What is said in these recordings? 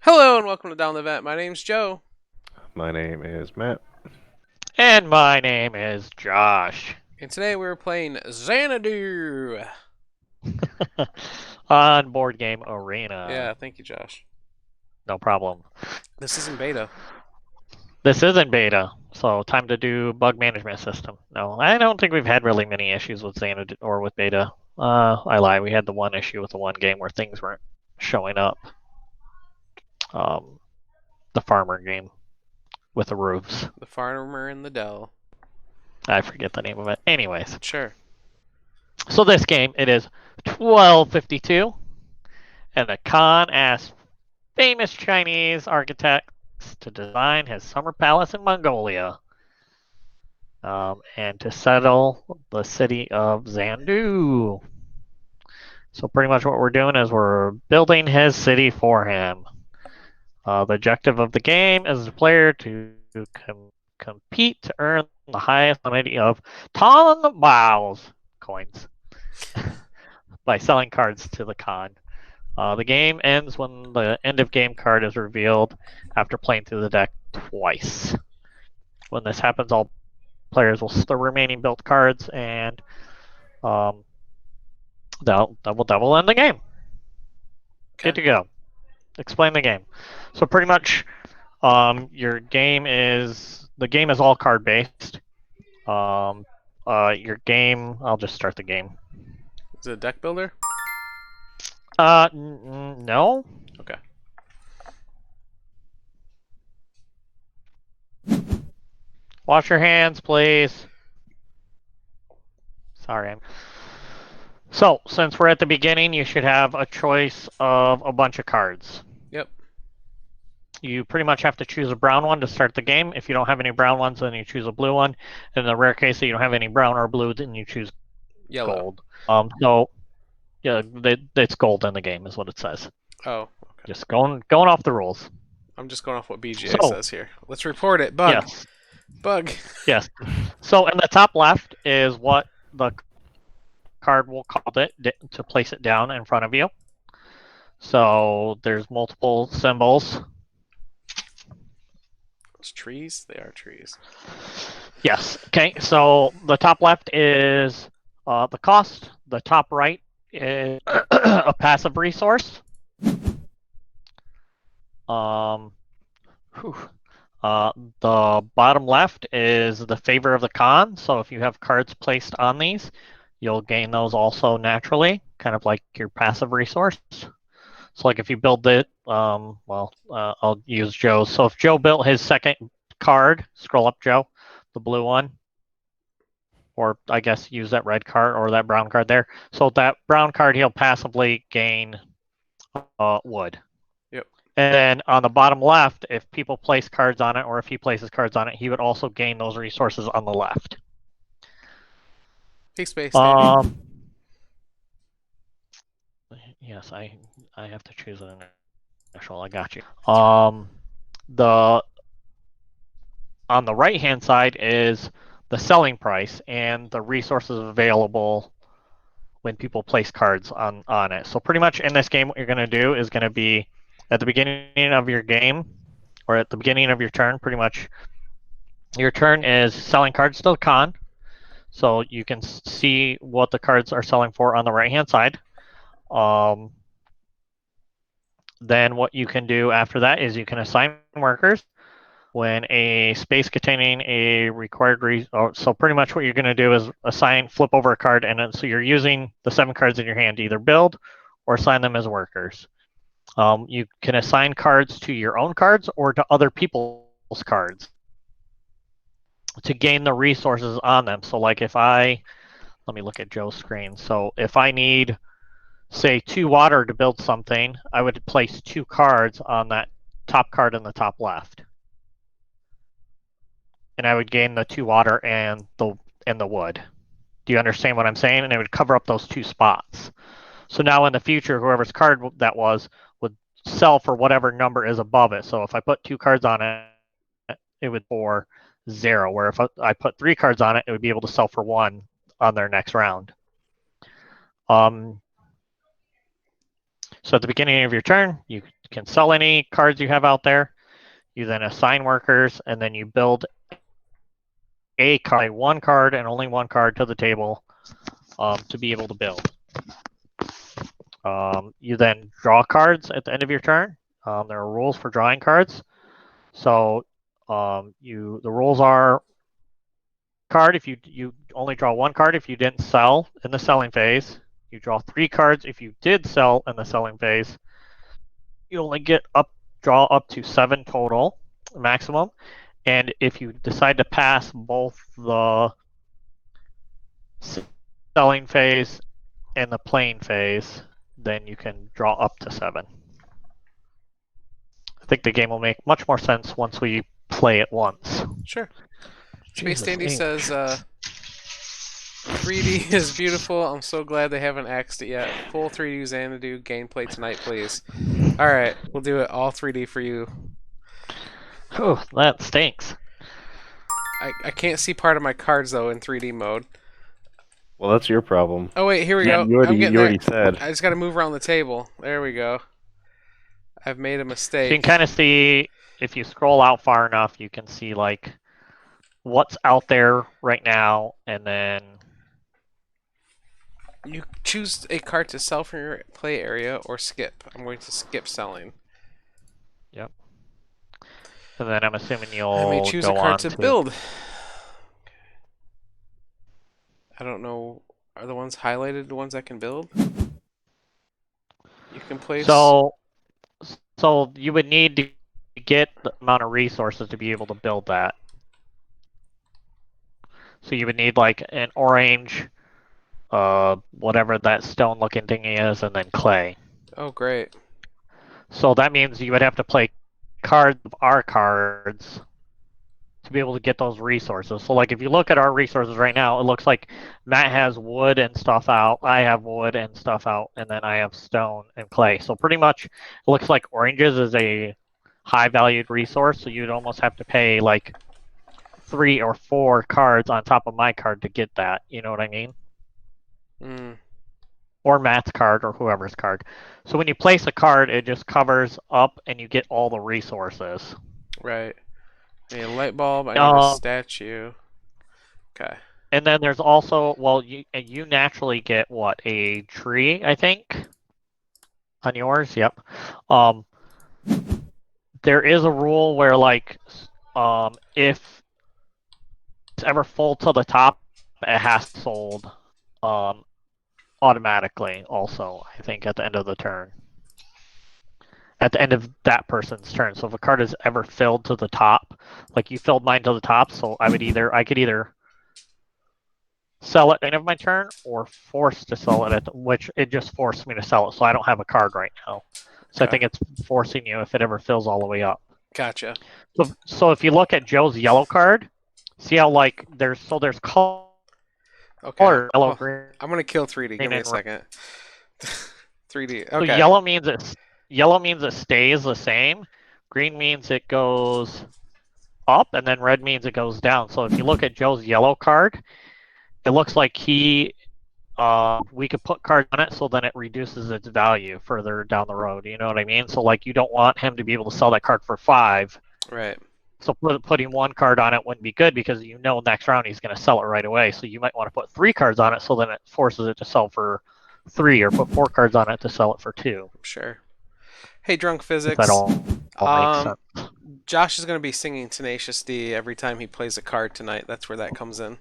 Hello and welcome to Down the Vent. My name's Joe. My name is Matt. And my name is Josh. And today we're playing Xanadu. On Board Game Arena. Yeah, thank you, Josh. No problem. This isn't beta. This isn't beta, so time to do bug management system. No, I don't think we've had really many issues with Xanadu or with beta. I lie. We had the one issue with the one game where things weren't showing up. Um, the farmer game with the roofs. The Farmer in the Dell. I forget the name of it. Anyways, Sure. so this game, it is 1252, and the Khan asks famous Chinese architects to design his summer palace in Mongolia, and to settle the city of Xanadu. So pretty much what we're doing is we're building his city for him. The objective of the game is the player to compete to earn the highest quantity of Ton Miles coins by selling cards to the Khan. The game ends when the end of game card is revealed after playing through the deck twice. When this happens, all players will the remaining built cards, and that will end the game. Okay. Good to go. Explain the game. So pretty much, your game is all card based. Your game. I'll just start the game. Is it a deck builder? No. Okay. Wash your hands, please. Sorry. So, since we're at the beginning, you should have a choice of a bunch of cards. Yep. You pretty much have to choose a brown one to start the game. If you don't have any brown ones, then you choose a blue one. In the rare case that you don't have any brown or blue, then you choose Yellow. gold. So, yeah, it's gold in the game, is what it says. Oh, okay. Just going off the rules. I'm just going off what BGA says here. Let's report it. Bug. Yes. Bug. Yes. So in the top left is what the card will call it to place it down in front of you. So there's multiple symbols. Those trees? They are trees. Yes. Okay. So the top left is the cost. The top right is a passive resource. The bottom left is the favor of the Khan. So if you have cards placed on these, you'll gain those also naturally, kind of like your passive resource. So like if you build it, I'll use Joe's. So if Joe built his second card, scroll up, Joe, the blue one, or I guess use that red card or that brown card there. So that brown card, he'll passively gain wood. Yep. And then on the bottom left, if people place cards on it, or if he places cards on it, he would also gain those resources on the left. Hey, Space Dandy. Yes, I have to choose an initial. I got you. The on the right hand side is the selling price and the resources available when people place cards on it. So pretty much in this game, what you're going to do is going to be at the beginning of your game, or at the beginning of your turn, pretty much your turn is selling cards to the Khan. So you can see what the cards are selling for on the right hand side. Then what you can do after that is you can assign workers when a space containing a required so pretty much what you're going to do is flip over a card, and so you're using the 7 cards in your hand to either build or assign them as workers. You can assign cards to your own cards or to other people's cards to gain the resources on them. So like let me look at Joe's screen. So if I need, say, 2 water to build something, I would place 2 cards on that top card in the top left. And I would gain the 2 water and the wood. Do you understand what I'm saying? And it would cover up those 2 spots. So now in the future, whoever's card that was would sell for whatever number is above it. So if I put 2 cards on it, it would for 0. Where if I put 3 cards on it, it would be able to sell for 1 on their next round. So at the beginning of your turn, you can sell any cards you have out there. You then assign workers, and then you build a card, one card, and only one card to the table to be able to build. You then draw cards at the end of your turn. There are rules for drawing cards. So the rules are card if you only draw one card if you didn't sell in the selling phase. You draw 3 cards if you did sell in the selling phase. You only draw up to 7 total maximum. And if you decide to pass both the selling phase and the playing phase, then you can draw up to 7. I think the game will make much more sense once we play it once. Sure. Space Dandy says 3D is beautiful. I'm so glad they haven't axed it yet. Full 3D Xanadu gameplay tonight, please. Alright, we'll do it all 3D for you. Oh, that stinks. I can't see part of my cards, though, in 3D mode. Well, that's your problem. Oh, wait, here we go. You already said. I just got to move around the table. There we go. I've made a mistake. So you can kind of see, if you scroll out far enough, you can see, like, what's out there right now, and then you choose a card to sell from your play area or skip. I'm going to skip selling. Yep. And then I'm assuming you'll I may choose a card to build. I don't know. Are the ones highlighted the ones I can build? You can place. So you would need to get the amount of resources to be able to build that. So you would need like an orange, whatever that stone-looking thing is, and then clay. Oh, great. So that means you would have to play cards of our cards to be able to get those resources. So like if you look at our resources right now, it looks like Matt has wood and stuff out, I have wood and stuff out, and then I have stone and clay. So pretty much it looks like oranges is a high valued resource, so you'd almost have to pay like 3 or 4 cards on top of my card to get that. You know what I mean? Or Matt's card or whoever's card. So when you place a card, it just covers up and you get all the resources. Right. I need a light bulb. I need a statue. Okay. And then there's also, well, you naturally get what, a tree, I think, on yours. Yep. There is a rule where like, if it's ever full to the top, it has to be sold automatically. Also, I think at the end of the turn. At the end of that person's turn. So if a card is ever filled to the top, like you filled mine to the top, so I could either sell it at the end of my turn or force to sell it which it just forced me to sell it, so I don't have a card right now. So okay. I think it's forcing you if it ever fills all the way up. Gotcha. So if you look at Joe's yellow card, see how like there's color. Okay. Yellow, green. I'm gonna kill 3D. Give me a second. 3D. Okay. So yellow means it stays the same. Green means it goes up, and then red means it goes down. So if you look at Joe's yellow card, it looks like we could put cards on it, so then it reduces its value further down the road. You know what I mean? So like you don't want him to be able to sell that card for 5. Right. So putting 1 card on it wouldn't be good because you know next round he's going to sell it right away. So you might want to put 3 cards on it, so then it forces it to sell for 3, or put 4 cards on it to sell it for 2. Sure. Hey, Drunk Physics. That all makes sense. Josh is going to be singing Tenacious D every time he plays a card tonight. That's where that comes in.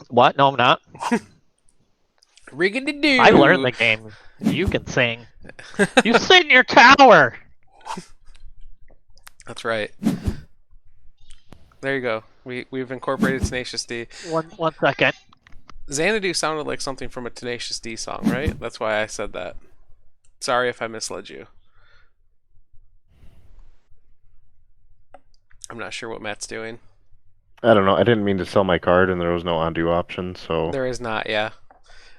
What? No, I'm not. Riggedy-doo. I learned the game. You can sing. You sit in your tower. That's right. There you go. We've incorporated Tenacious D. One second. Xanadu sounded like something from a Tenacious D song, right? That's why I said that. Sorry if I misled you. I'm not sure what Matt's doing. I don't know. I didn't mean to sell my card, and there was no undo option, so... There is not, yeah.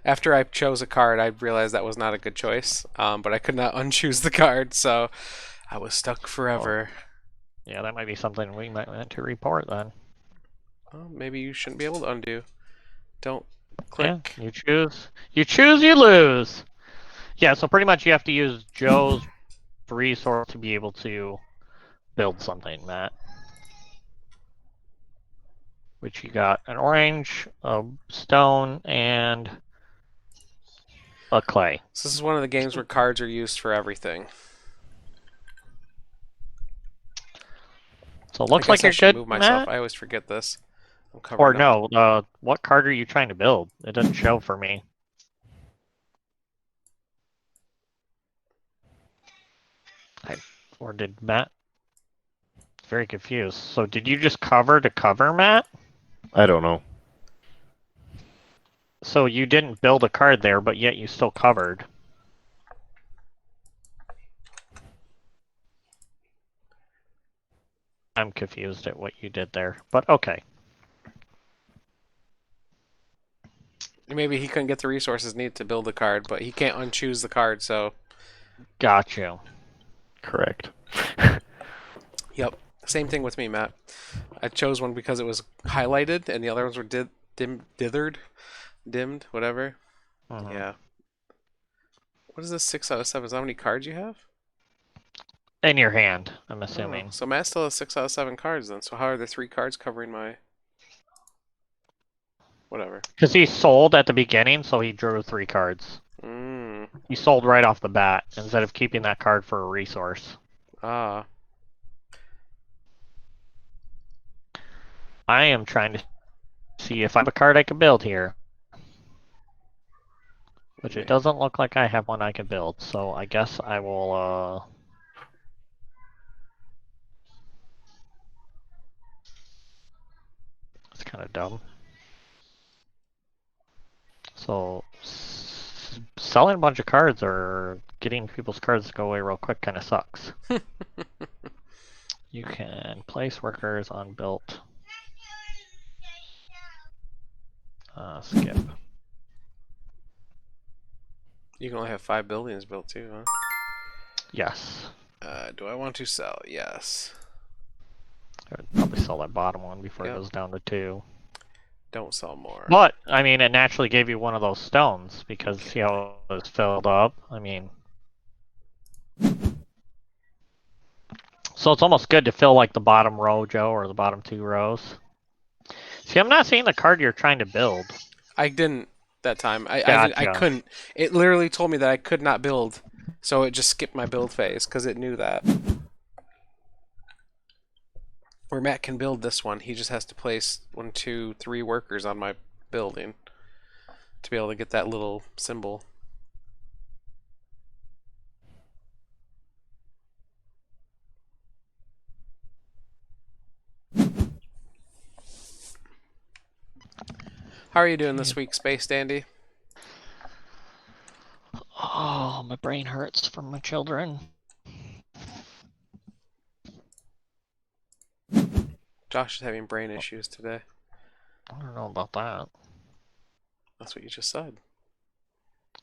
After I chose a card, I realized that was not a good choice, but I could not unchoose the card, so I was stuck forever. Oh. Yeah, that might be something we might want to report then. Well, maybe you shouldn't be able to undo. Don't click. Yeah, you choose, you lose. Yeah, so pretty much you have to use Joe's resource to be able to build something, Matt. Which you got an orange, a stone, and a clay. So this is one of the games where cards are used for everything. So it I looks like guess I you're should good, move myself. Matt. I always forget this. I'm Or covering up. no, what card are you trying to build? It doesn't show for me. Or did Matt? Very confused. So did you just cover to cover, Matt? I don't know. So you didn't build a card there, but yet you still covered. I'm confused at what you did there, but okay. Maybe he couldn't get the resources needed to build the card, but he can't unchoose the card, so... Got you. Correct. Yep. Same thing with me, Matt. I chose one because it was highlighted, and the other ones were dimmed, whatever. Yeah. What is this 6 out of 7? Is that how many cards you have? In your hand, I'm Oh, assuming. so Matt still has 6 out of 7 cards then. So how are there 3 cards covering my... Whatever. Because he sold at the beginning, so he drew 3 cards. Mm. He sold right off the bat instead of keeping that card for a resource. Ah. I am trying to see if I have a card I can build here. Which it doesn't look like I have one I can build, so I guess I will, It's kind of dumb. So, selling a bunch of cards or getting people's cards to go away real quick kind of sucks. You can place workers on built. Skip. You can only have 5 buildings built too, huh? Yes. Do I want to sell? Yes. I would probably sell that bottom one before Yep. it goes down to 2. Don't sell more. But, I mean, it naturally gave you one of those stones because see how it was filled up? I mean... So it's almost good to fill like the bottom row, Joe, or the bottom 2 rows. See, I'm not seeing the card you're trying to build. I didn't that time. I Gotcha. couldn't. It literally told me that I could not build, so it just skipped my build phase because it knew that. Where Matt can build this one, he just has to place 1, 2, 3 workers on my building to be able to get that little symbol. How are you doing this week, Space Dandy? Oh, my brain hurts from my children. Josh is having brain issues today. I don't know about that. That's what you just said.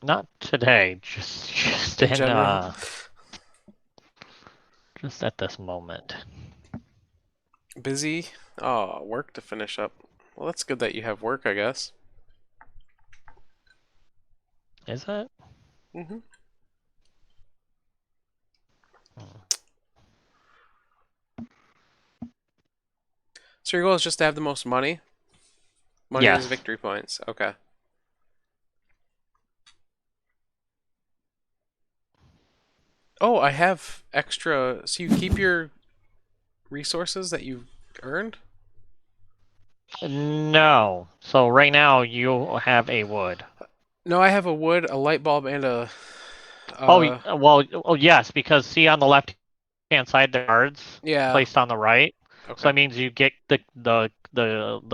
Not today, just In general? just at this moment. Busy? Oh, work to finish up. Well, that's good that you have work, I guess. Is it? Mm-hmm. So your goal is just to have the most money? Money Yes. is victory points. Okay. Oh, I have extra. So you keep your resources that you've earned? No. So right now you have a wood. No, I have a wood, a light bulb, and a. Oh yes, because see on the left hand side the cards Yeah. placed on the right. Okay. So that means you get the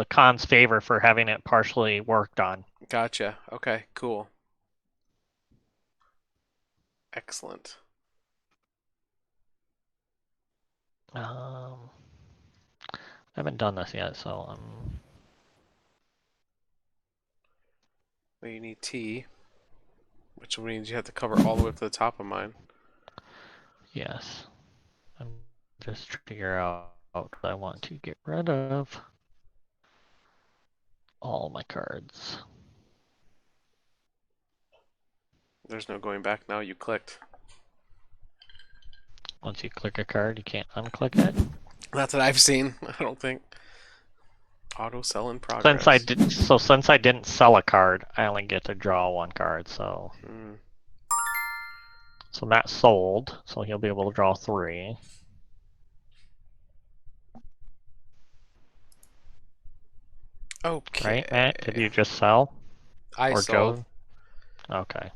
con's favor for having it partially worked on. Gotcha. Okay, cool. Excellent. I haven't done this yet, so Well, you need tea, which means you have to cover all the way up to the top of mine. yes. I'm just trying to figure out what I want to get rid of all my cards. There's no going back now. You clicked. Once you click a card, you can't unclick it. That's what I've seen. I don't think. Auto sell in progress. Since I didn't sell a card, I only get to draw one card. So Matt sold, so he'll be able to draw 3. Okay. Right, Matt? Did you just sell? I Or sold. Joe? Okay.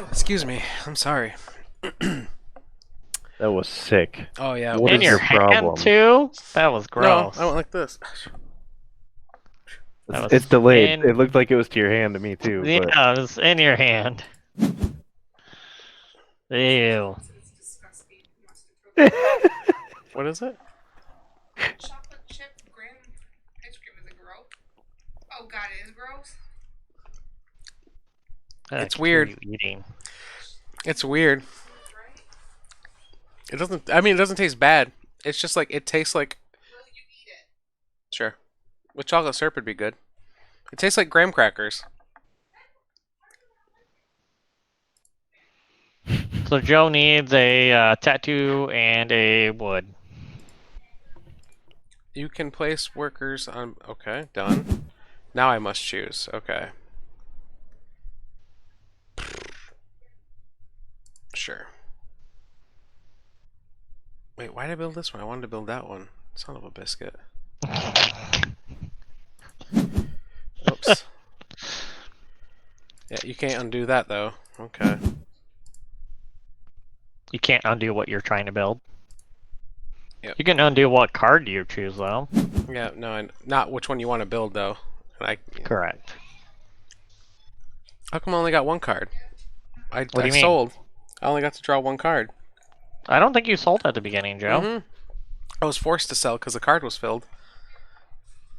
Excuse me. I'm sorry. That was sick. Oh yeah. What In is your your hand problem? too? That was No, gross. I went like this. That was It's delayed. in- It looked like it was to your hand to me too. But Yeah, it was in your hand. Ew. What is it? Chocolate chip graham ice cream is it gross? Oh god, it is gross. It's weird. What are you eating? It's weird. It doesn't. I mean, it doesn't taste bad. It's just like it tastes like. Will you eat it? Sure. With chocolate syrup would be good. It tastes like graham crackers. So Joe needs a tattoo and a wood. You can place workers on. Okay, done. Now I must choose. Okay. Sure. Wait, why did I build this one? I wanted to build that one. Son of a biscuit. Oops. Yeah, you can't undo that though. Okay. You can't undo what you're trying to build. Yep. You can undo what card you choose, though. Yeah, no, not which one you want to build though. Correct. How come I only got one card? What do you mean? Sold. I only got to draw one card. I don't think you sold at the beginning, Joe. I was forced to sell because the card was filled.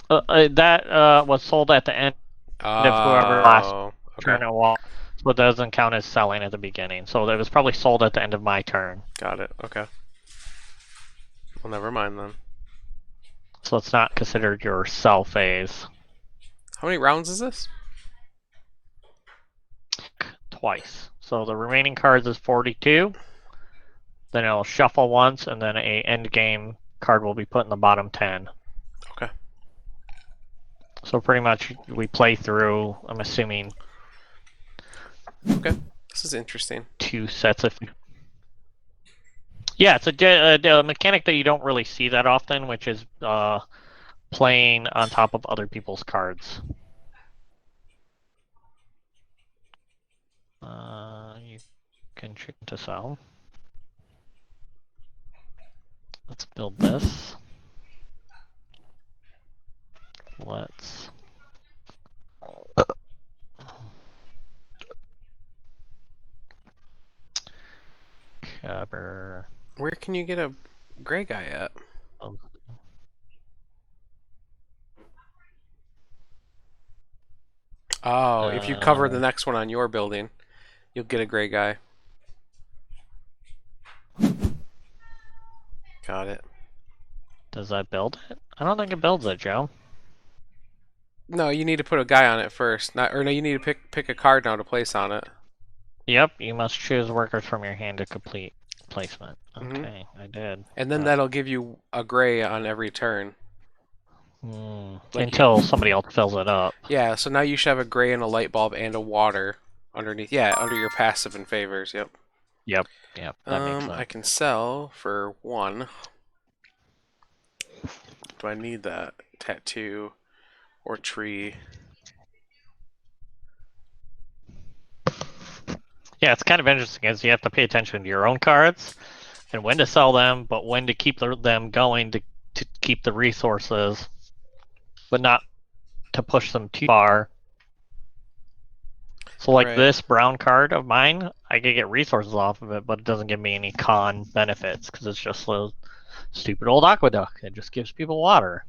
That was sold at the end of whoever last turn it was. So it doesn't count as selling at the beginning. So it was probably sold at the end of my turn. Got it. Okay. Well, never mind then. So it's not considered your sell phase. How many rounds is this? Twice. So the remaining cards is 42. Then it'll shuffle once, and then a end game card will be put in the bottom 10. Okay. So pretty much we play through, I'm assuming, okay. This is interesting. 2 sets of... Yeah, it's a mechanic that you don't really see that often, which is playing on top of other people's cards. You can check to sell. Let's build this. Let's... cover... Where can you get a gray guy at? Oh, if you cover the next one on your building, you'll get a gray guy. Got it. Does that build it? I don't think it builds it, Joe. No, you need to put a guy on it first. No, you need to pick a card now to place on it. Yep, you must choose workers from your hand to complete placement. Okay, I did. And then that'll give you a gray on every turn. Until somebody else fills it up. Yeah, so now you should have a gray and a light bulb and a water underneath. Yeah, under your passive and favors. Yep. Yep. That makes sense. I can sell for 1. Do I need that? Tattoo or tree? Yeah, it's kind of interesting because you have to pay attention to your own cards and when to sell them, but when to keep them going to keep the resources, but not to push them too far. So like this brown card of mine, I can get resources off of it, but it doesn't give me any con benefits because it's just a stupid old aqueduct. It just gives people water.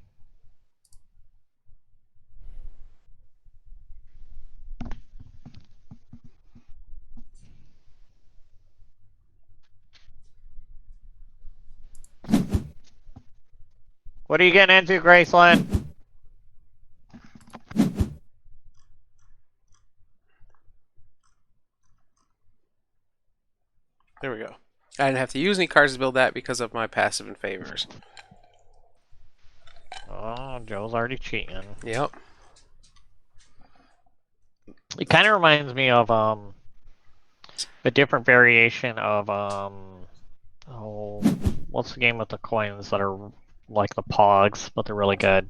What are you getting into, Graceland? There we go. I didn't have to use any cards to build that because of my passive and favors. Oh, Joe's already cheating. Yep. It kind of reminds me of a different variation of oh, what's the game with the coins that are like the Pogs, but they're really good.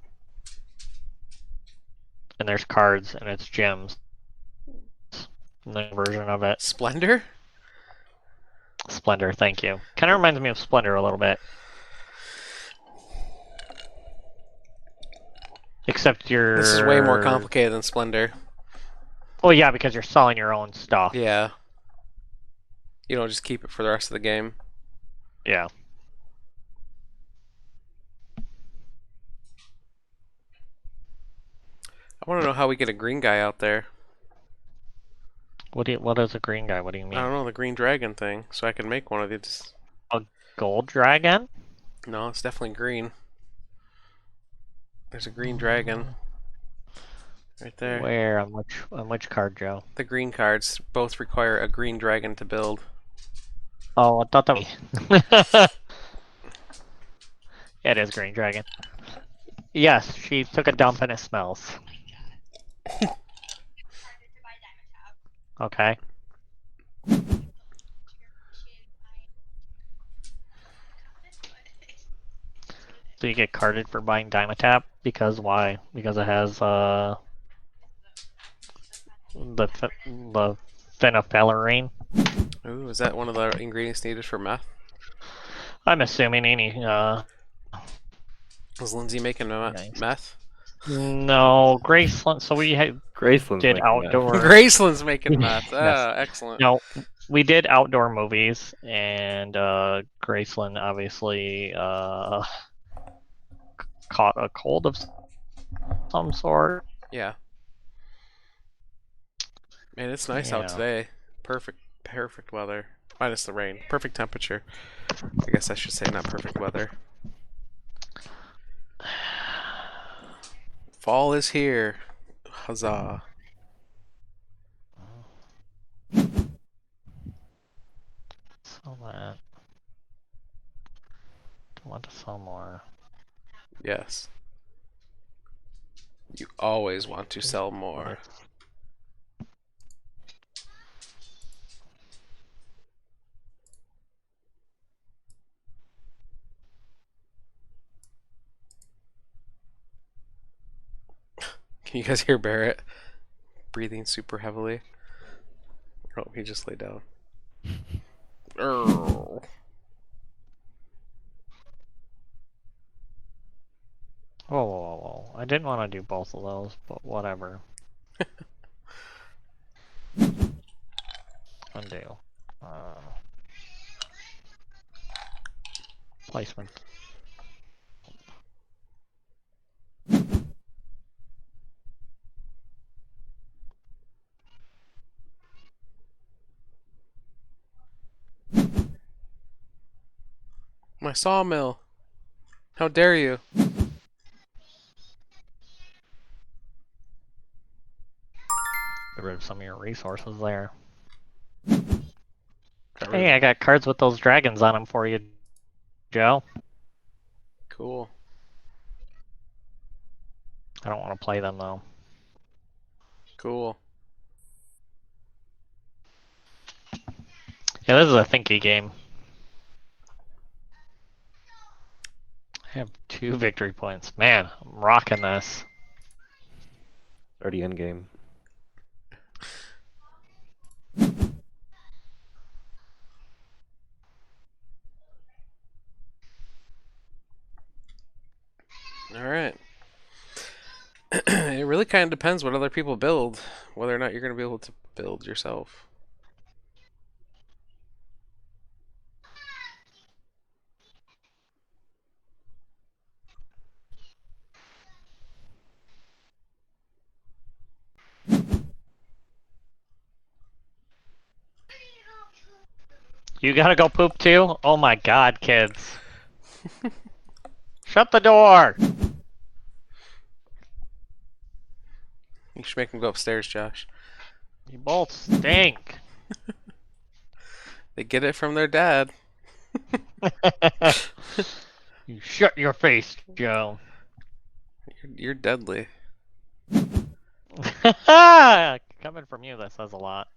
And there's cards and it's gems. The version of it. Splendor? Splendor, thank you. Kind of reminds me of Splendor a little bit. Except you're... This is way more complicated than Splendor. Well, yeah, because you're selling your own stuff. Yeah. You don't just keep it for the rest of the game. Yeah. I want to know how we get a green guy out there. What is a green guy? What do you I mean? don't know, the green dragon thing, so I can make one of these. Gold dragon? No, it's definitely green. There's a green dragon. Right there. Where? On which card, Joe? The green cards both require a green dragon to build. Oh, I thought that was... Yeah, it is green dragon. Yes, she took a dump and it smells. Okay. So you get carded for buying Dimetap because why? Because it has the phenolphthalein. Ooh, is that one of the ingredients needed for meth? I'm assuming any Is Lindsay making Nice. meth? No, Graceland. So we Graceland's did making outdoor. Graceland's making meth. Ah, Yes. excellent. No, we did outdoor movies, and Graceland obviously caught a cold of some sort. Yeah. Man, it's nice out Yeah. today. Perfect weather. Minus the rain. Perfect temperature. I guess I should say not perfect weather. Fall is here. Huzzah. So that. I want to sell more. Yes. You always want to sell more. Can you guys hear Barrett breathing super heavily? Oh, he just laid down. Oh. Whoa. I didn't want to do both of those, but whatever. Undo. Placement. My sawmill. How dare you? Get rid of some of your resources there. Got rid Hey, of- I got cards with those dragons on them for you, Joe. Cool. I don't want to play them though. Cool. Yeah, this is a thinky game. I have 2 victory points. Man, I'm rocking this. already in game. Alright. It really kind of depends what other people build, whether or not you're going to be able to build yourself. You gotta go poop too? Oh my god, kids. Shut the door! You should make him go upstairs, Josh. You both stink. They get it from their dad. You shut your face, Joe. You're deadly. Coming from you, that says a lot.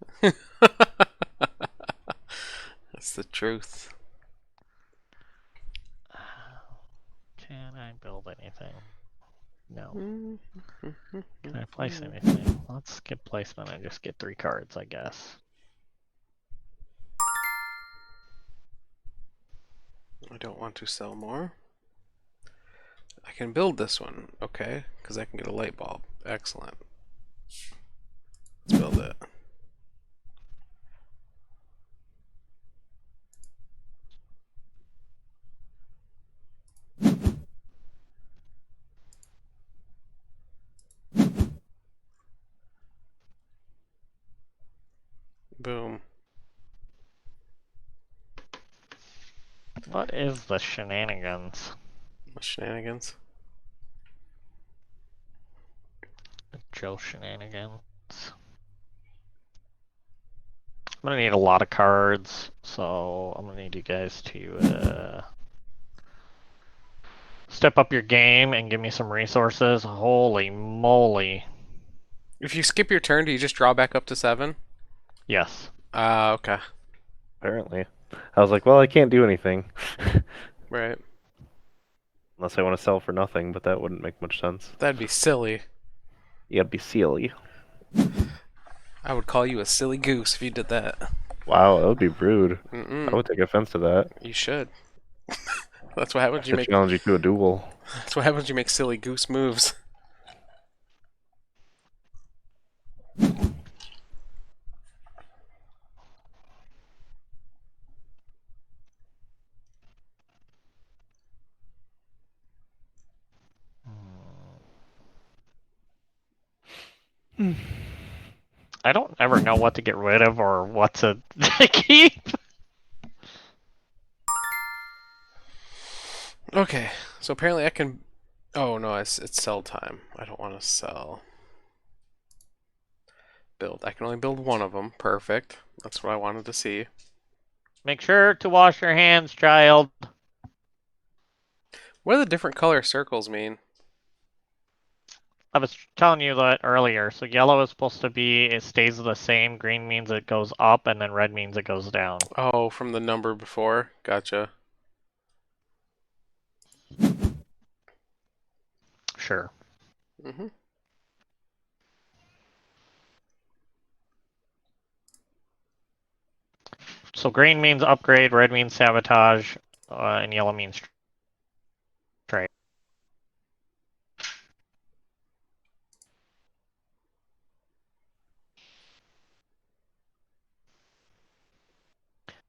That's the truth. Can I build anything? No. Mm-hmm. Can I place anything? Let's skip placement and just get 3 cards, I guess. I don't want to sell more. I can build this one, okay, because I can get a light bulb. Excellent. Let's build it. Boom. What is the shenanigans? Shenanigans. Joe shenanigans. I'm gonna need a lot of cards, so I'm gonna need you guys to step up your game and give me some resources. Holy moly. If you skip your turn, do you just draw back up to 7? Yes. Okay. Apparently. I was like, well, I can't do anything. Right. Unless I want to sell for nothing, but that wouldn't make much sense. That'd be silly. You gotta be silly. I would call you a silly goose if you did that. Wow, that would be rude. I Mm-mm. would take offense to that. You should. That's what happens. I challenge you to a duel. That's what happens. You make silly goose moves. I don't ever know what to get rid of or what to keep. Okay, so apparently I can. Oh no, it's sell time. I don't want to sell. Build. I can only build one of them. Perfect. That's what I wanted to see. Make sure to wash your hands, child. What do the different color circles mean? I was telling you that earlier. So yellow is supposed to be, it stays the same. Green means it goes up, and then red means it goes down. Oh, from the number before. Gotcha. Sure. Mm-hmm. So green means upgrade, red means sabotage, and yellow means trade.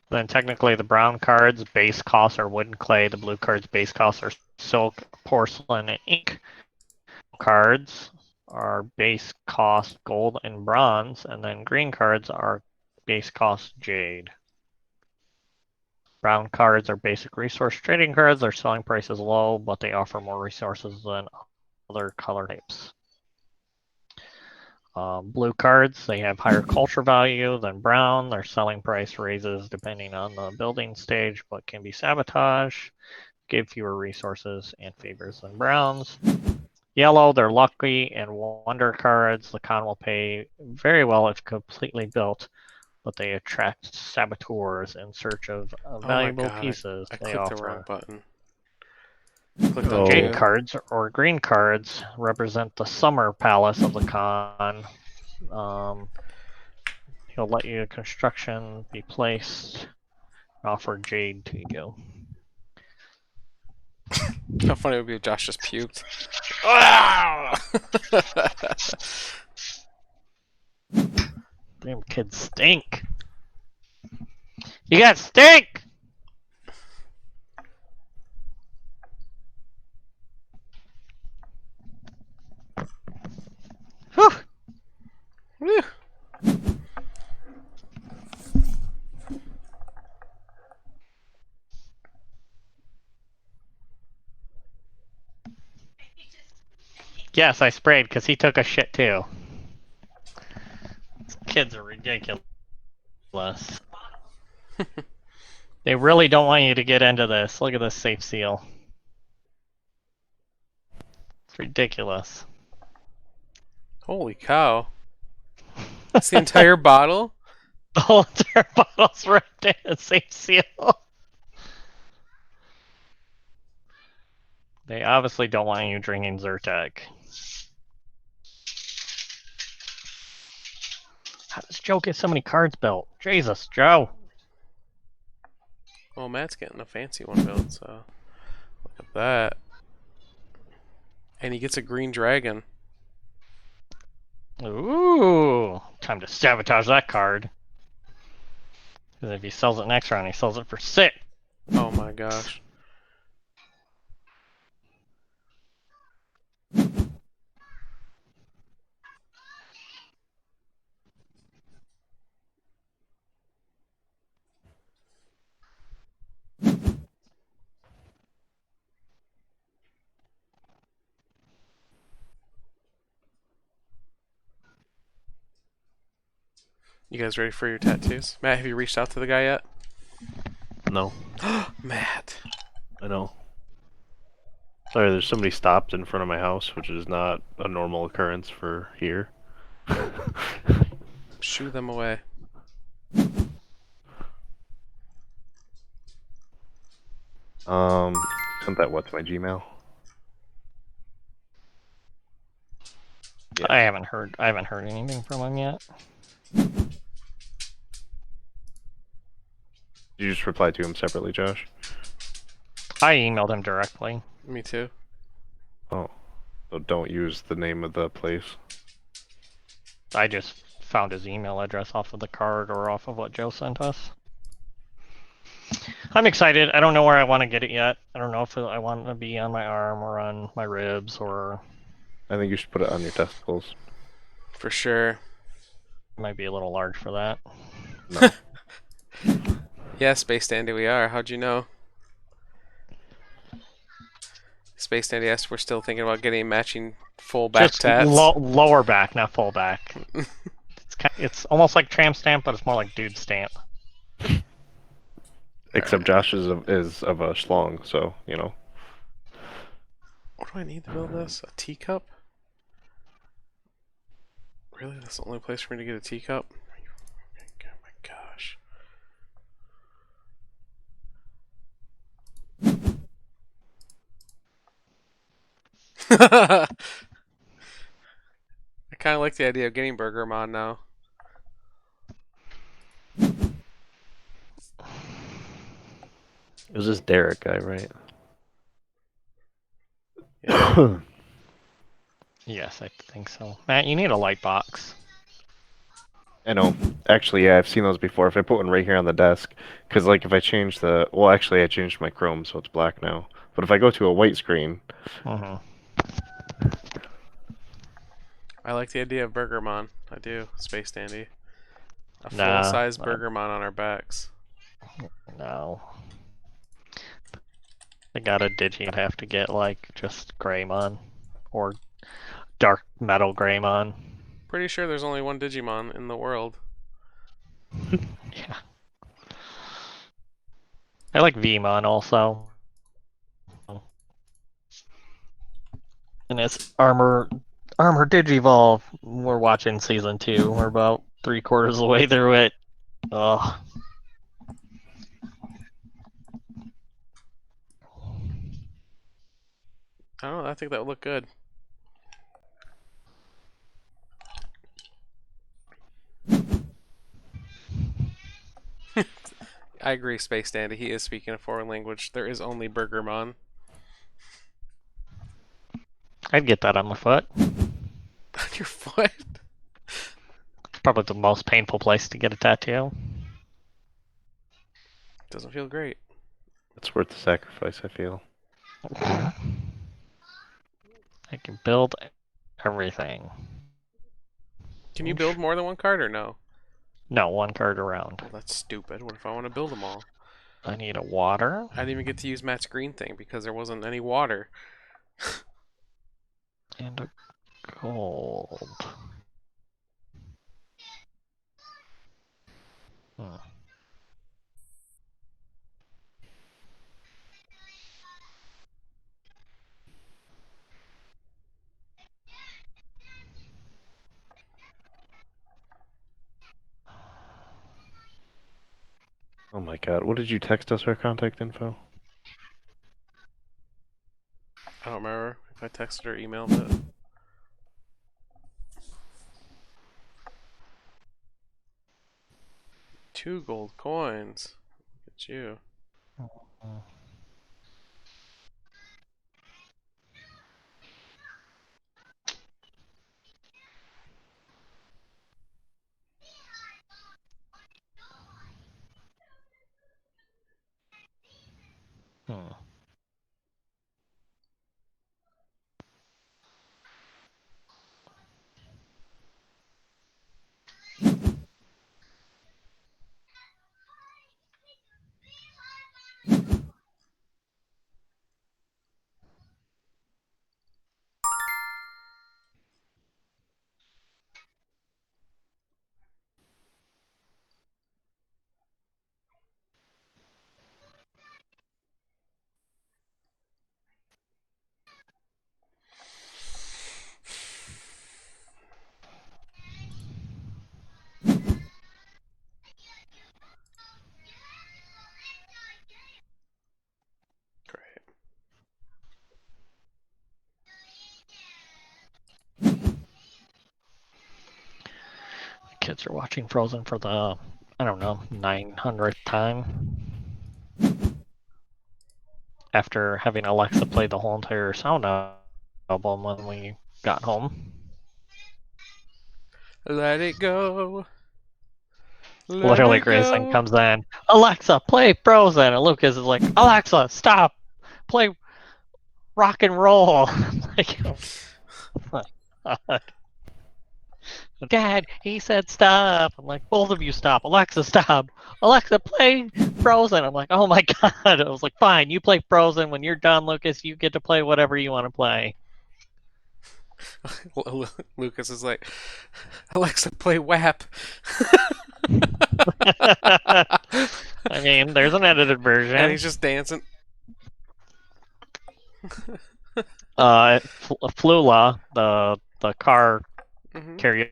Then technically the brown cards base costs are wood and clay. The blue cards base costs are silk, porcelain, and ink. Cards are base cost gold and bronze, and then green cards are base cost jade. Brown cards are basic resource trading cards. Their selling price is low, but they offer more resources than other color types. Blue cards, they have higher culture value than brown. Their selling price raises depending on the building stage, but can be sabotage, give fewer resources and favors than browns. Yellow, they're lucky and wonder cards. The con will pay very well if completely built, but they attract saboteurs in search of valuable pieces. I They clicked offer. the wrong button. The jade cards or green cards represent the summer palace of the con. He'll let you construction be placed. Offer jade to you. How funny it would be if Josh just puked. Damn kids stink. You got stink. Whew. Whew. Yes, I sprayed because he took a shit too. These kids are ridiculous. They really don't want you to get into this. Look at this safe seal. It's ridiculous. Holy cow. That's the entire bottle? The whole entire bottle's wrapped in a safe seal. They obviously don't want you drinking Zyrtec. How does Joe get so many cards built? Jesus, Joe. Well, Matt's getting a fancy one built, so look at that. And he gets a green dragon. Ooh, time to sabotage that card. Because if he sells it next round, he sells it for 6. Oh my gosh. You guys ready for your tattoos? Matt, have you reached out to the guy yet? No, Matt. I know. Sorry, there's somebody stopped in front of my house, which is not a normal occurrence for here. Shoo them away. Sent that what to my Gmail? Yeah. I haven't heard anything from him yet. Did you just reply to him separately, Josh? I emailed him directly. Me too. Oh, so don't use the name of the place. I just found his email address off of the card or off of what Joe sent us. I'm excited. I don't know where I want to get it yet. I don't know if I want it to be on my arm or on my ribs or... I think you should put it on your testicles. For sure. It might be a little large for that. No. Yeah, Space Dandy, we are. How'd you know? Space Dandy asked if we're still thinking about getting matching full back Just tats. lower back, not full back. It's almost like tramp stamp, but it's more like dude stamp. Except Josh is of a schlong, so, you know. What do I need to build this? A teacup? Really? That's the only place for me to get a teacup? Oh my gosh. I kind of like the idea of getting Burger Mon now. It was this Derek guy, right? Yeah. Yes, I think so. Matt, you need a light box. I know. Actually, yeah, I've seen those before. If I put one right here on the desk, because like if I change the, well, actually I changed my Chrome, so it's black now. But if I go to a white screen, I like the idea of Burger Mon. I do. Space Dandy. A Nah, full-size Burger Mon on our backs. No. I got a Digi. I'd have to get like just Greymon or dark metal Greymon. Pretty sure there's only one Digimon in the world. Yeah. I like Vmon also. And it's Armor Digivolve. We're watching season 2. We're about 3/4 of the way through it. Ugh. I don't know. I think that would look good. I agree, Space Dandy. He is speaking a foreign language. There is only Burgermon. I'd get that on my foot. On your foot? It's probably the most painful place to get a tattoo. Doesn't feel great. it's worth the sacrifice, I feel. I can build everything. Can you build more than one card or no? No, one card around. Well, that's stupid. What if I want to build them all? I need a water. I didn't even get to use Matt's green thing because there wasn't any water. And a gold. Oh my god, what did you text us our contact info? I don't remember if I texted or emailed it. Two gold coins. Look at you. Hmm. Great. Kids are watching Frozen for the, I don't know, 900th time. After having Alexa play the whole entire sound album when we got home. Let it go. Let Literally, it Grayson go. comes in, Alexa, play Frozen, and Lucas is like, Alexa, stop, play rock and roll. I'm like, oh my god. Dad, he said stop. I'm like, both of you stop. Alexa, stop. Alexa, play Frozen. I'm like, oh my god. I was like, fine, you play Frozen. When you're done, Lucas, you get to play whatever you want to play. Lucas is like, Alexa, play WAP. I mean, there's an edited And version. he's just dancing. Flula, the car Hmm. karaoke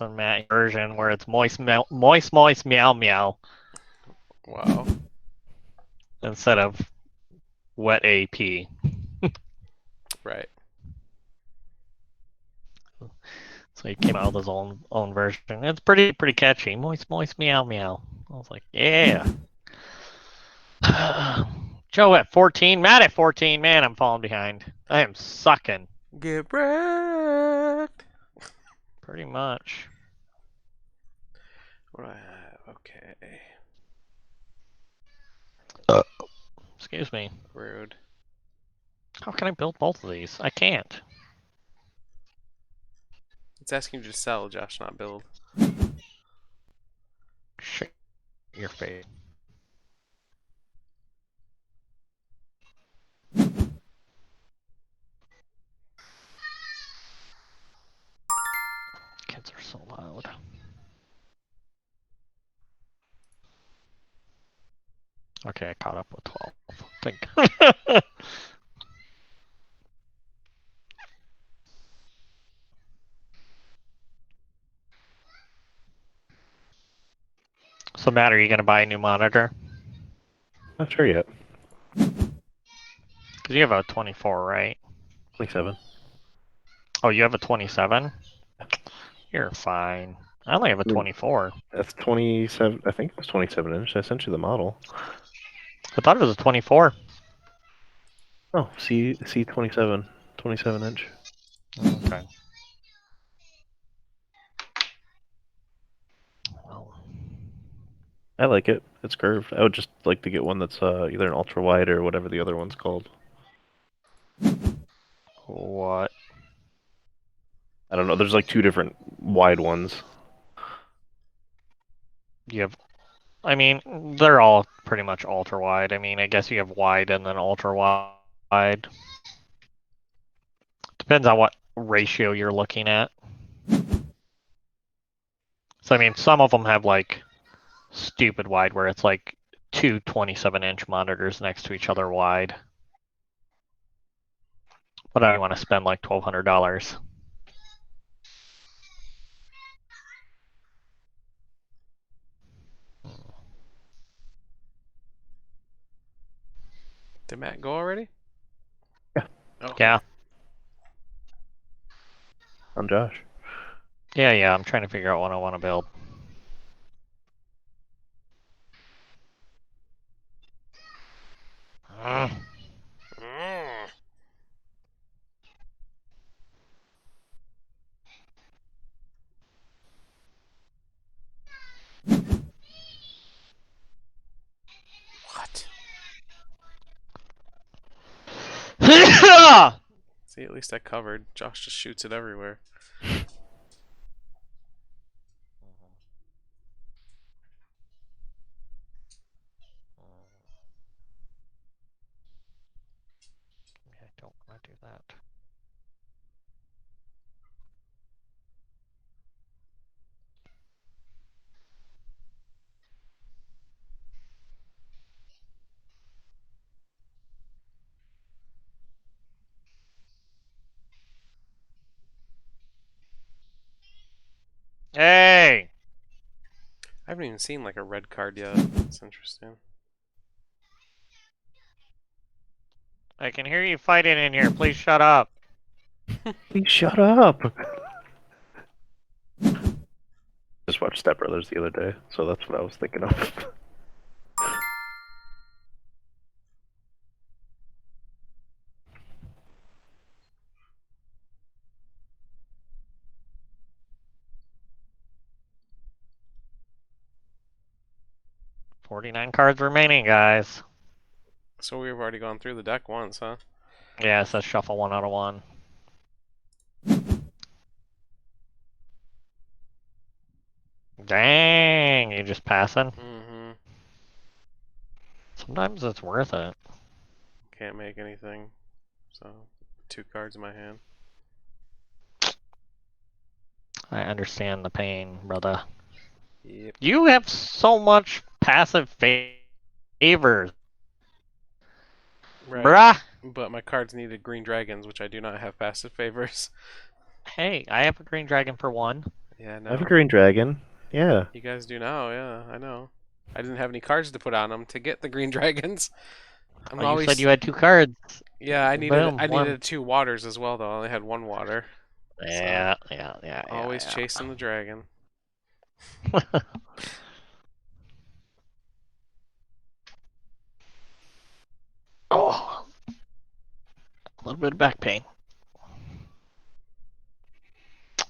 Matt version where it's moist, moist, meow, meow Wow. instead of wet AP. Right. So he came out with his own version. It's pretty catchy. Moist, moist, meow, meow. I was like, yeah. Joe at 14, Matt at 14. Man, I'm falling behind. I am sucking. Get wrecked. Pretty much. What do I have? Okay. Excuse me. Rude. How can I build both of these? I can't. It's asking you to sell, Josh, not build. Shit your face. Kids are so loud. Okay, I caught up with 12. Think. So, Matt, are you going to buy a new monitor? Not sure yet. Because you have a 24, right? 27. Oh, you have a 27? You're fine. I only have a 24. That's 27. I think it was 27 inch. I sent you the model. I thought it was a 24. Oh, C 27, 27 inch. Okay. Well, I like it. It's curved. I would just like to get one that's either an ultra wide or whatever the other one's called. what? I don't know. There's like two different wide ones. You have. I mean, they're all pretty much ultra wide. I mean, I guess you have wide and then ultra wide. Depends on what ratio you're looking at. So, I mean, some of them have like stupid wide where it's like two 27-inch monitors next to each other wide. But I don't want to spend like $1,200. Did Matt go already? Yeah. Okay. Yeah. I'm Josh. Yeah, I'm trying to figure out what I want to build. Mm. Mm. What? See, at least I covered. Josh just shoots it everywhere. I don't want to do that. Hey! I haven't even seen like a red card yet. It's interesting. I can hear you fighting in here. Please shut up. Please shut up. Just watched Step Brothers the other day, so that's what I was thinking of. $49 cards remaining, guys. So we've already gone through the deck once, huh? Yeah, it says shuffle 1 out of 1. Dang, you just passing? Mm-hmm. Sometimes it's worth it. Can't make anything. So, 2 cards in my hand. I understand the pain, brother. Yep. You have so much passive favors. Right. Bruh! But my cards needed green dragons, which I do not have passive favors. Hey, I have a green dragon for 1. Yeah, I have a no. green dragon. Yeah. You guys do now, yeah, I know. I didn't have any cards to put on them to get the green dragons. I'm Oh, you always said you had 2 cards. Yeah, I Boom, one. needed 2 waters as well though. I only had 1 water. Yeah. Always chasing the dragon. Oh, a little bit of back pain.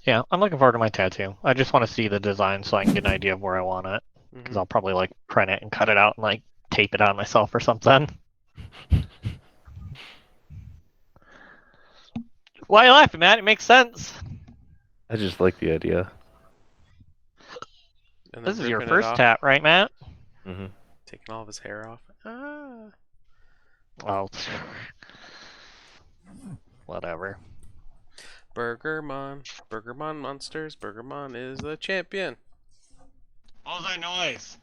Yeah, I'm looking forward to my tattoo. I just want to see the design so I can get an idea of where I want it. Because I'll probably like print it and cut it out and like tape it on myself or something. Why are you laughing, Matt? It makes sense. I just like the idea. And then This is your ripping it first off, tat, right, Matt? Mm-hmm. taking all of his hair off. Ah. Oh, whatever. Burgermon Monsters. Burgermon is the champion. What was that noise?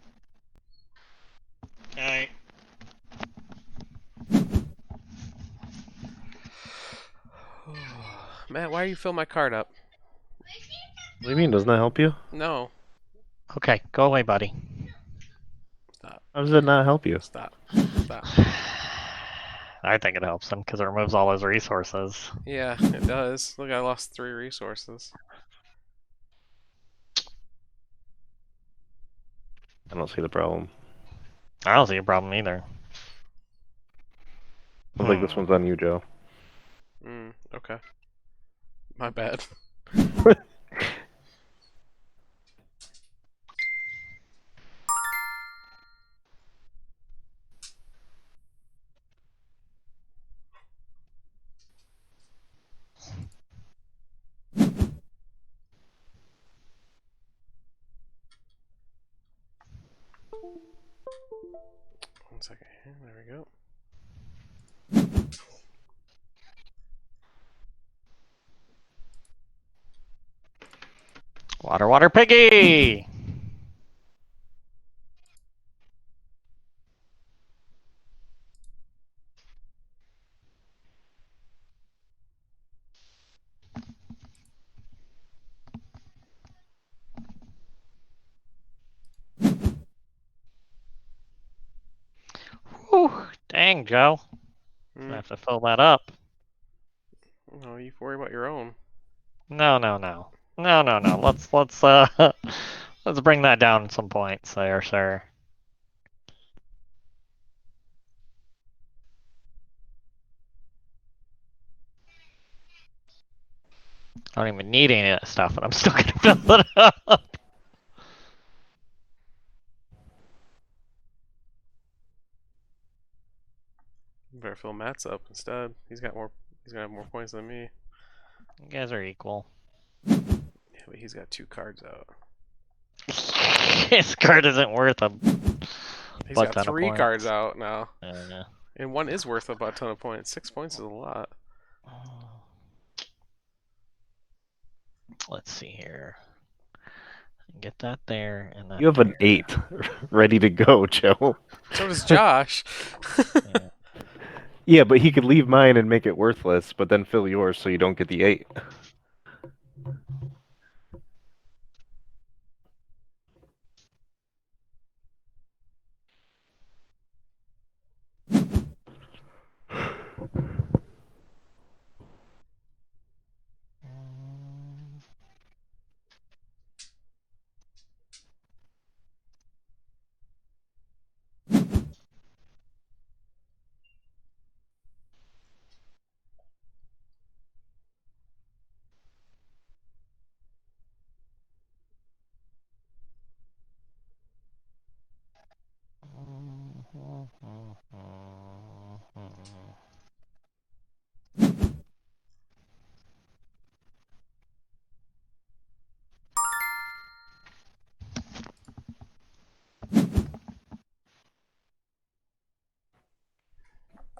Okay. Matt, why are you filling my card up? What do you mean? Doesn't that help you? No. Okay, go away, buddy. Stop. How does that not help you? Stop. Stop. I think it helps him because it removes all his resources. Yeah, it does. Look, I lost 3 resources. I don't see the problem. I don't see a problem either. Sounds like this one's on you, Joe. Okay. My bad. One second here. There we go. Water piggy! Whew, dang, Joe. I have to fill that up. No, you worry about your own. No. Let's let's bring that down some points there, sir. I don't even need any of that stuff, but I'm still gonna fill it up. You better fill Matt's up instead. He's gonna have more points than me. You guys are equal. Yeah, but he's got 2 cards out. His card isn't worth a He's butt got ton of 3 cards points. out now. Yeah. And one is worth a butt ton of points. 6 points is a lot. Let's see here. Get that there and that. You have an there. 8 ready to go, Joe. So does Josh. Yeah. Yeah, but he could leave mine and make it worthless, but then fill yours so you don't get the 8.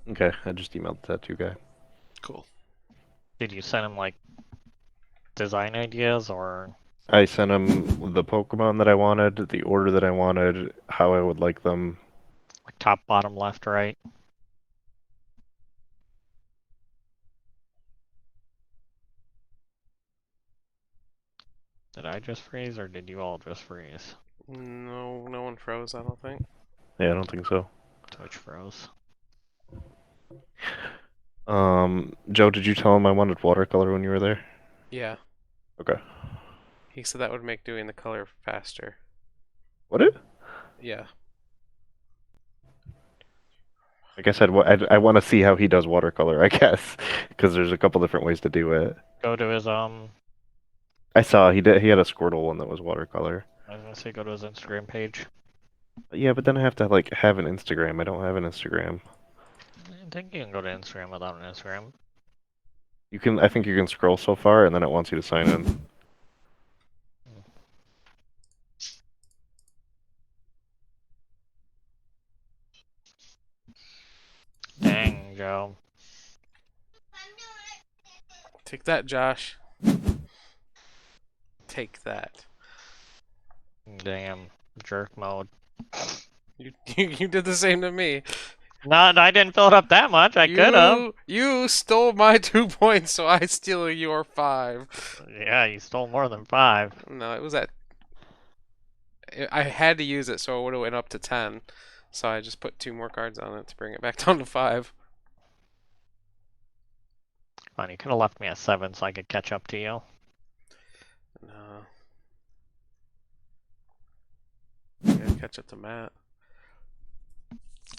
Okay, I just emailed the tattoo guy. Cool. Did you send him like design ideas or? I sent him the Pokemon that I wanted, the order that I wanted, how I would like them. Like top, bottom, left, right? Did I just freeze or did you all just freeze? No, no one froze, I don't think. Yeah, I don't think so. Twitch froze. Joe, did you tell him I wanted watercolor when you were there? Yeah. Okay. He said that would make doing the color faster. What it? Yeah. I guess I want to see how he does watercolor, I guess, because there's a couple different ways to do it. Go to his I saw he had a Squirtle one that was watercolor. I was gonna say go to his Instagram page. Yeah, but then I have to like have an Instagram. I don't have an Instagram. I think you can go to Instagram without an Instagram. You can. I think you can scroll so far, and then it wants you to sign in. Dang, Joe. Take that, Josh. Take that. Damn. Jerk mode. You did the same to me. Not, I didn't fill it up that much. I could have. You stole my 2 points, so I steal your 5. Yeah, you stole more than 5. No, it was at. I had to use it, so it would have went up to 10. So I just put 2 more cards on it to bring it back down to 5. Fine, you could have left me at 7 so I could catch up to you. No. I gotta catch up to Matt.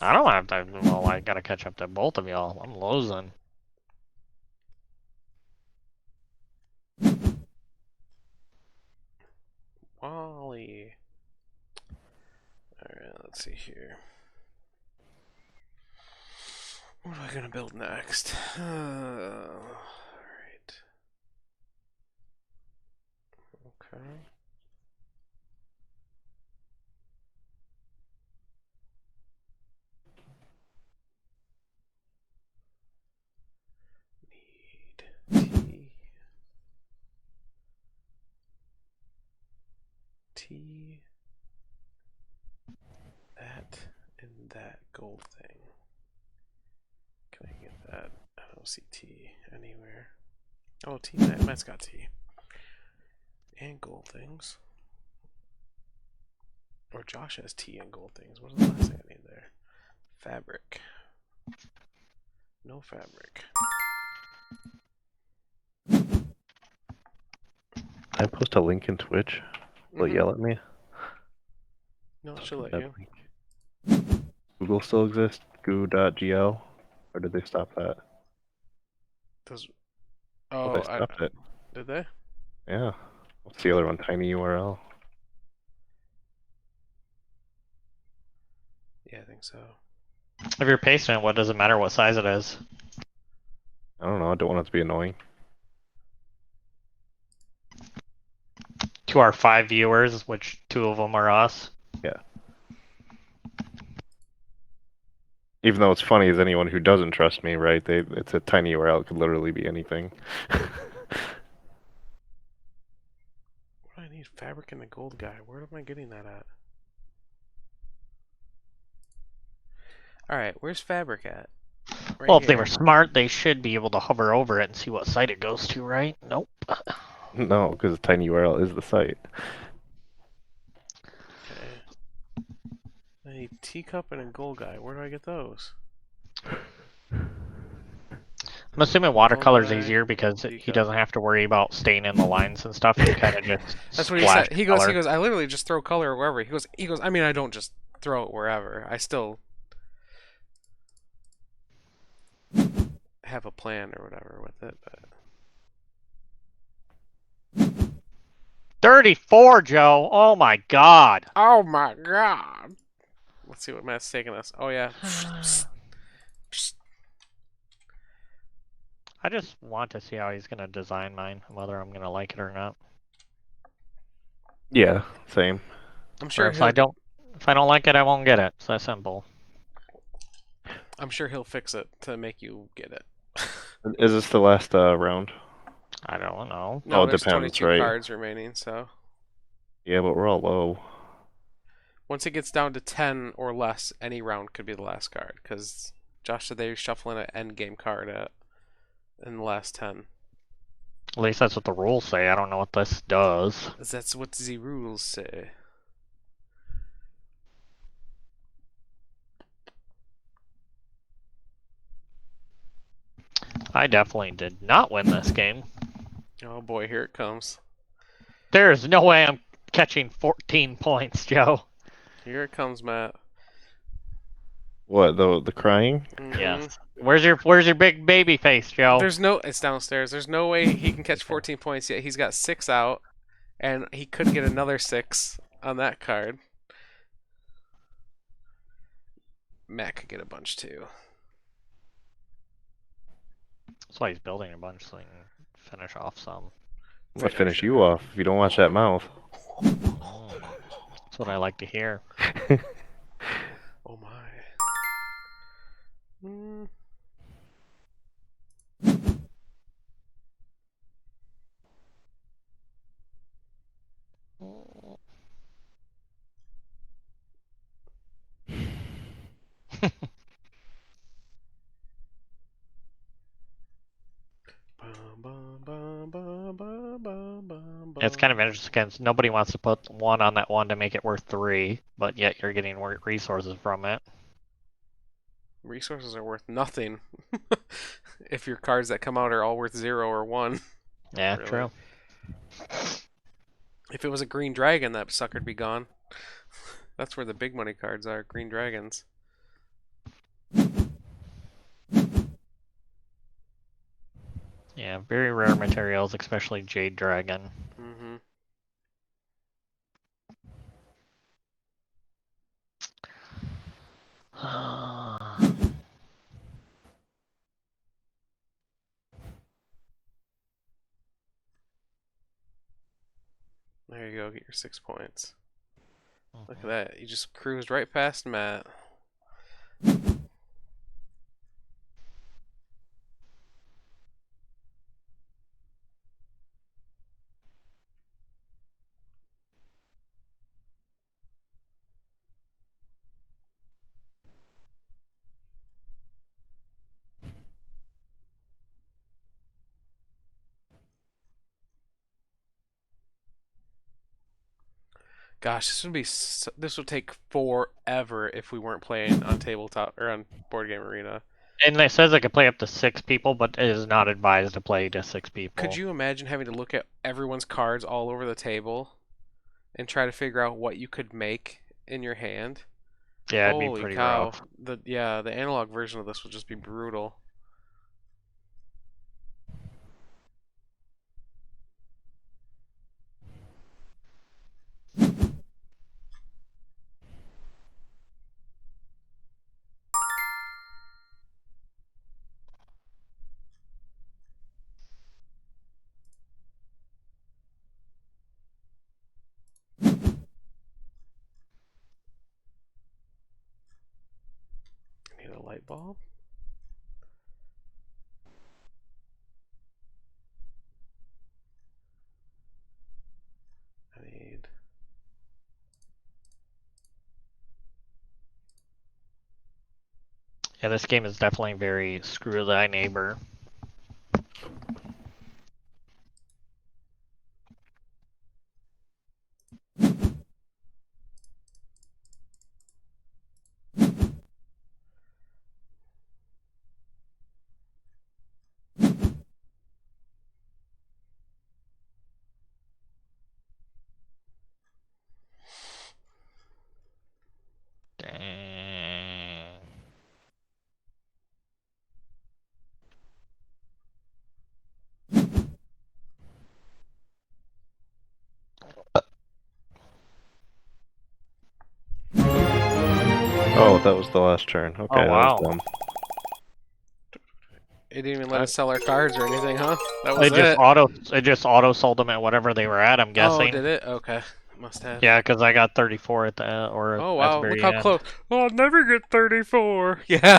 I don't have to. Well, I gotta catch up to both of y'all. I'm losing. Wally. Alright, let's see here. What am I gonna build next? Alright. Okay. Need T, that, and that gold thing. Can I get that? I don't see T anywhere. Oh, T, Matt's got T. And gold things. Or Josh has T and gold things. What is the last thing I need there? Fabric. No fabric. I post a link in Twitch. Will it yell at me? No, it should let That you. link. Google still exists? goo.gl? Or did they stop that? Does Oh, oh they stopped it. did they? Yeah. What's the other one? Tiny URL? Yeah, I think so. If you're pasting it, what does it matter what size it is? I don't know. I don't want it to be annoying. To our 5 viewers, which 2 of them are us. Yeah. Even though it's funny as anyone who doesn't trust me, right? It's a tiny URL. It could literally be anything. What do I need? Fabric and the gold guy. Where am I getting that at? Alright, where's fabric at? Right Well, if they here. were smart, they should be able to hover over it and see what site it goes to, right? Nope. No, because the tiny URL is the site. Okay. I need teacup and a gold guy. Where do I get those? I'm assuming watercolor's easier because he teacup. doesn't have to worry about staying in the lines and stuff. He kind of just That's what he splash said. He color. goes, I literally just throw color wherever. He goes, I mean, I don't just throw it wherever. I still have a plan or whatever with it, but 34, Joe. Oh my God. oh my god. Let's see what Matt's taking us. Oh yeah. I just want to see how he's gonna design mine, whether I'm gonna like it or not. Yeah, same. I'm Or sure if I don't like it, I won't get it. It's that simple. I'm sure he'll fix it to make you get it. Is this the last round? I don't know. No, it there's depends, 22 right? cards remaining, so Yeah, but we're all low. once it gets down to 10 or less, any round could be the last card. Because Josh said they're shuffling an end game card in the last 10. At least that's what the rules say. I don't know what this does. That's what the rules say. I definitely did not win this game. Oh boy, here it comes. There's no way I'm catching 14 points, Joe. Here it comes, Matt. What, the crying? Mhm. Yes. Where's your big baby face, Joe? It's downstairs. There's no way he can catch 14 points yet. He's got 6 out, and he could get another 6 on that card. Matt could get a bunch too. That's why he's building a bunch so he can finish off some. I'm gonna finish you off if you don't watch that mouth. That's what I like to hear. Oh my. It's kind of interesting because nobody wants to put 1 on that 1 to make it worth 3, but yet you're getting resources from it. Resources are worth nothing if your cards that come out are all worth 0 or 1. Yeah, Really. true. If it was a green dragon, that sucker'd be gone. That's where the big money cards are, green dragons. Yeah, very rare materials, especially Jade Dragon. Mm-hmm. There you go, get your 6 points. Look at that, you just cruised right past Matt. Gosh, this would take forever if we weren't playing on tabletop or on Board Game Arena. And it says I can play up to 6 people, but it is not advised to play to 6 people. Could you imagine having to look at everyone's cards all over the table and try to figure out what you could make in your hand? Yeah, it'd be Holy pretty cow. rough. The analog version of this would just be brutal. I need a light bulb. I need... Yeah, this game is definitely very screw thy neighbor. Dang. Oh, that was the last turn. Okay, Oh, wow. that was dumb. It didn't even let us sell our cards or anything, huh? That was It just auto sold them at whatever they were at, I'm Oh, guessing. did it? Okay. Must have. Yeah, because I got 34 at the or Oh, at the wow. very Look how end. close. Oh, I'll never get 34. Yeah.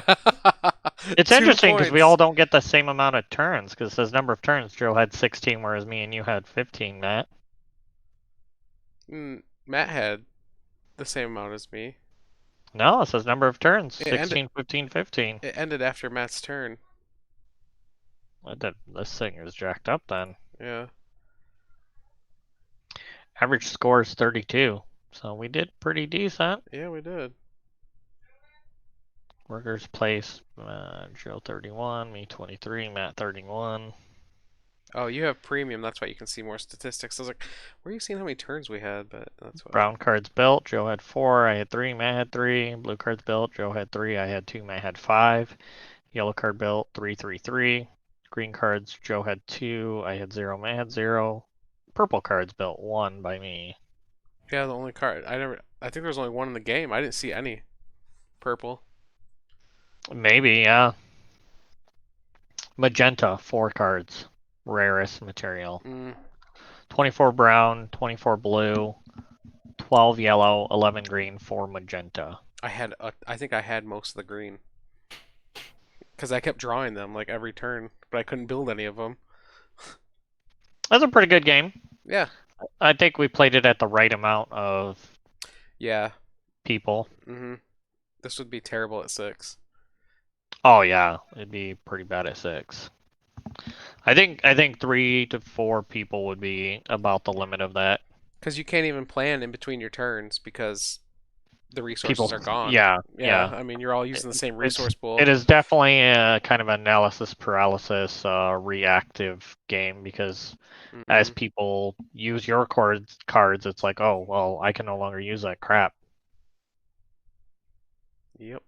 It's 2 interesting because we points. all don't get the same amount of turns. Because it says number of turns, Joe had 16, whereas me and you had 15, Matt. Matt had the same amount as me. No, it says number of turns, It ended- 16, 15, 15. It ended after Matt's turn. This thing is jacked up then. Yeah. Average score is 32, so we did pretty decent. Yeah, we did. Workers place, Joe 31, me 23, Matt 31. Oh, you have premium. That's why you can see more statistics. I was like, where are you seeing how many turns we had? But that's why. Brown cards built, Joe had 4, I had 3, Matt had 3. Blue cards built, Joe had 3, I had 2, Matt had 5. Yellow card built, 3, 3, 3. Green cards, Joe had 2, I had 0, Matt had 0. Purple cards built, 1 by me. Yeah, the only card. I think there was only one in the game. I didn't see any purple. Maybe, yeah. Magenta, 4 cards. Rarest material. 24 brown, 24 blue, 12 yellow, 11 green, 4 magenta. I think I had most of the green. Because I kept drawing them like every turn, but I couldn't build any of them. That's a pretty good game. Yeah. I think we played it at the right amount of Yeah. people. This would be terrible at 6. Oh yeah, it'd be pretty bad at 6. I think 3 to 4 people would be about the limit of that. Because you can't even plan in between your turns because the resources are gone. Yeah. I mean, you're all using the same resource pool. It is definitely a kind of analysis paralysis, reactive game because as people use your cards, it's like, oh well, I can no longer use that crap. Yep.